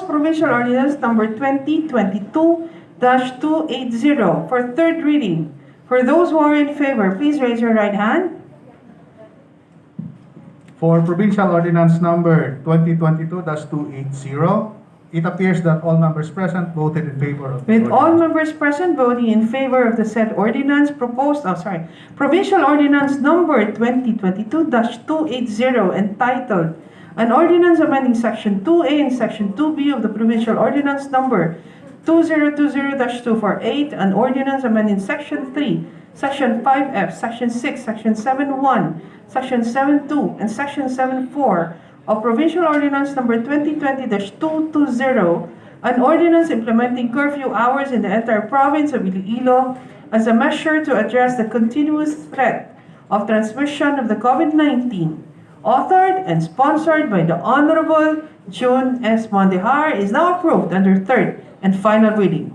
Provincial Ordinance Number 2022-280 for third reading. For those who are in favor, please raise your right hand. For Provincial Ordinance Number 2022-280, it appears that all members present voted in favor of the With all ordinance. members present voting in favor of the said ordinance Provincial Ordinance Number 2022-280 entitled An Ordinance Amending Section 2A and Section 2B of the Provincial Ordinance Number 2020-248, an Ordinance Amending Section 3, Section 5F, Section 6, Section 7.1, Section 7.2, and Section 7.4 of Provincial Ordinance Number 2020-220, an ordinance implementing curfew hours in the entire province of Iloilo as a measure to address the continuous threat of transmission of the COVID-19, authored and sponsored by the Honorable June S. Mondehar, is now approved under third and final reading.